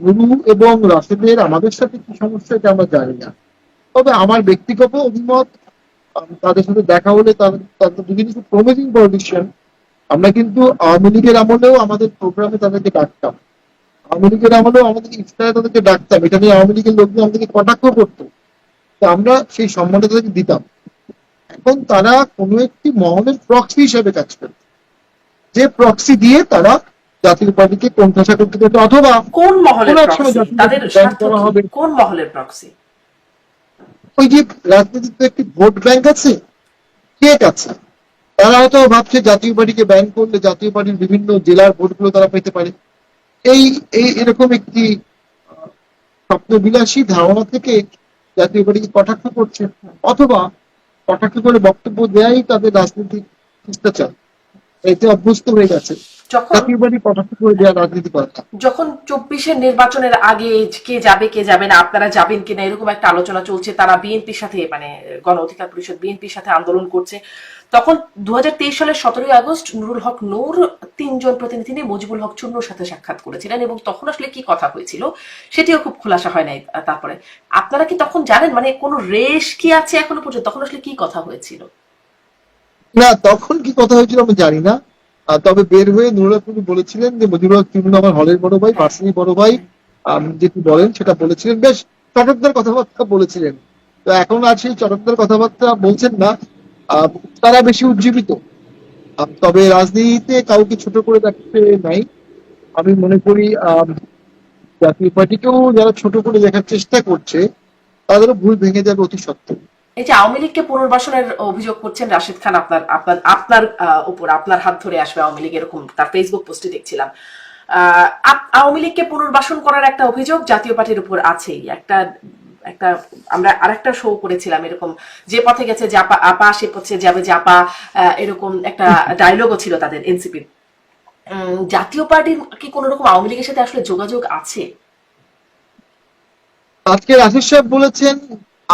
নুরু এবং রাশেদের আমাদের সাথে কি সমস্যা এটা আমরা জানি না। তবে আমার ব্যক্তিগত অভিমত, তাদের সাথে দেখা হলে তাদের দুদিন প্রমিজিং পলিটিশিয়ান। আমরা কিন্তু আওয়ামী লীগের আমলেও আমাদের প্রোগ্রামে তাদেরকে ডাকতাম, আওয়ামী লীগের আমলেও আমাদের ইফতারে তাদেরকে ডাকতাম, এটা নিয়ে আওয়ামী লীগের লোকজন আমাদেরকে কটাক্ষ করতো, তো আমরা সেই সম্মানটা তাদেরকে দিতাম। এখন তারা কোনো একটি মহলের প্রক্সি হিসেবে কাজ করে, যে প্রক্সি দিয়ে তারা জাতীয় পার্টিকে কোণঠাসা করতে করতে, অথবা কোন মহলের কোনো এক সময় প্রক্সি, জাতীয় তাদের পার্টিকে ব্যান স্বার্থ করা কি, হবে। কোন মহলের প্রক্সি? ওই যে রাজনীতিতে একটি ভোট ব্যাংক আছে, ঠিক আছে, তারা হয়তো ভাবছে জাতীয় পার্টিকে ব্যান করলে জাতীয় পার্টির বিভিন্ন জেলার ভোটগুলো তারা পেতে পারে। এই এই এরকম একটি স্বপ্নবিলাসী ধারণা থেকে জাতীয় পার্টিকে কটাক্ষ করছে, অথবা কটাক্ষ করে বক্তব্য দেয়াই তাদের রাজনৈতিক শিষ্টাচার, এতে অভ্যস্ত হয়ে গেছে যখন জাতীয় পার্টি কটাক্ষ করে দেওয়া রাজনীতি করা। যখন 24-এর নির্বাচনের আগে কে যাবে না, আপনারা যাবেন কিনা এরকম একটা আলোচনা চলছে, তারা বিএনপির সাথে মানে গণ অধিকার পরিষদ বিএনপির সাথে আন্দোলন করছে, তখন 2023 সালের 17 আগস্ট নুরুল হক নূর 3 জন প্রতিনিধি নিয়ে মুজিবুল হক চুন্নুর সাথে সাক্ষাৎ করেছিলেন, এবং তখন আসলে কি কথা হয়েছিল সেটিও খুব খোলাসা হয় নাই। তারপরে আপনারা কি তখন জানেন, মানে কোনো রেশ কি আছে এখনো পর্যন্ত, তখন আসলে কি কথা হয়েছিল? না, তখন কি কথা হয়েছিল আমি জানি না। তবে বের হয়ে নুরুল হক বলেছিলেন যে মুজিবুর রহমান চুন্নু আমার হলের বড় ভাই, হ্যাঁ, ভার্সিটির বড় ভাই। যেটি বলেন সেটা বলেছিলেন, বেশ চটকদার কথাবার্তা বলেছিলেন। তো এখন আর সেই চটকদার কথাবার্তা বলছেন না, আহ, তারা বেশি উজ্জীবিত। তবে রাজনীতিতে কাউকে ছোট করে দেখতে নাই। আমি মনে করি জাতীয় পার্টিকেও যারা ছোট করে দেখার চেষ্টা করছে তাদেরও ভুল ভেঙে যাবে অতি সত্ত্বর। এই যে আওয়ামী লীগকে পুনর্বাসনের অভিযোগ করছেন রাশিদ খান, আপনার আপনার আপনার উপর আপনার হাত ধরে আসবে আওয়ামী লীগ, এরকম তার ফেসবুক পোস্টে দেখছিলাম। আওয়ামী লীগকে পুনর্বাসন করার একটা অভিযোগ জাতীয় পার্টির উপর আছেই। একটা একটা আমরা আরেকটা শো করেছিলাম এরকম, যে পথে গেছে জাপা আপা সে পথে যাবে জাপা, এরকম একটা ডায়লগও ছিল তাদের এনসিপির। জাতীয় পার্টির কি কোন রকম আওয়ামী লীগের সাথে আসলে যোগাযোগ আছে? আজকে রাশিদ সাহেব বলেছেন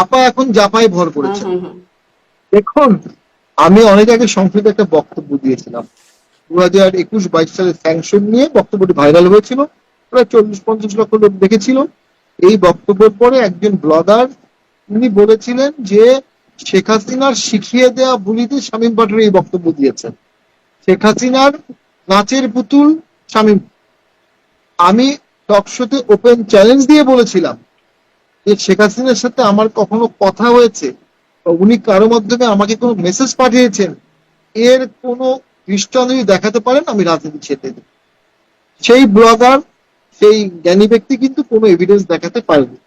আপা এখন জাপায় ভর হুম করেছেন। হুম হুম। দেখুন, আমি অনেক আগে সংসদে একটা বক্তব্য দিয়েছিলাম, 2021-22 সালে স্যাংশন নিয়ে বক্তব্যটি ভাইরাল হয়েছিল, প্রায় 40-50 লক্ষ লোক দেখেছিল। এই বক্তব্যের পরে একজন ব্লগার তিনি বলেছিলেন যে শেখ হাসিনার শিখিয়ে দেওয়া বুলিতে শামীম পাটোয়ারি এই বক্তব্য দিয়েছেন, শেখ হাসিনার নাচের পুতুল শামীম। আমি টক শোতে ওপেন চ্যালেঞ্জ দিয়ে বলেছিলাম যে শেখ হাসিনার সাথে আমার কখনো কথা হয়েছে, উনি কারো মাধ্যমে আমাকে কোনো মেসেজ পাঠিয়েছেন, এর কোনো দৃষ্টান্ত যদি দেখাতে পারেন আমি রাজনীতি ছেড়ে দেব। সেই ব্লগার, সেই জ্ঞানী ব্যক্তি কিন্তু কোনো এভিডেন্স দেখাতে পারেনি।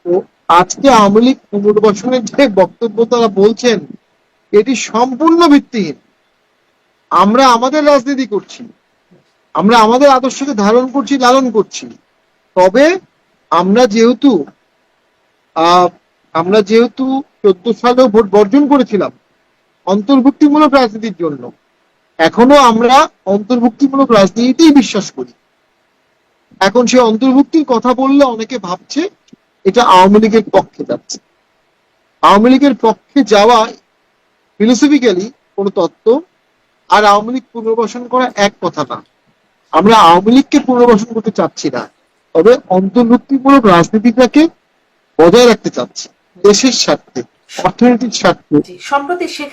তো আজকে আওয়ামী লীগ পুনর্বাসনের যে বক্তব্য তারা বলছেন এটি সম্পূর্ণ ভিত্তিহীন। আমরা আমাদের রাজনীতি করছি, আমরা আমাদের আদর্শকে ধারণ করছি, লালন করছি। তবে আমরা যেহেতু আহ আমরা যেহেতু 14 সালেও ভোট বর্জন করেছিলাম অন্তর্ভুক্তিমূলক রাজনীতির জন্য, এখনো আমরা অন্তর্ভুক্তিমূলক রাজনীতিতেই বিশ্বাস করি। এখন সে অন্তর্ভুক্তির কথা বললে অনেকে ভাবছে এটা আওয়ামী লীগের পক্ষে যাচ্ছে। আওয়ামী লীগের পক্ষে যাওয়া ফিলোসফিক্যালি কোন তত্ত্ব আর আওয়ামী লীগ পুনর্বাসন করা এক কথা না। আমরা আওয়ামী লীগকে পুনর্বাসন করতে চাচ্ছি না, তবে অন্তর্ভুক্তিমূলক রাজনীতিটাকে বজায় রাখতে চাচ্ছি দেশের স্বার্থে, অর্থনৈতিক স্বার্থে। জি, সম্প্রতি শেখ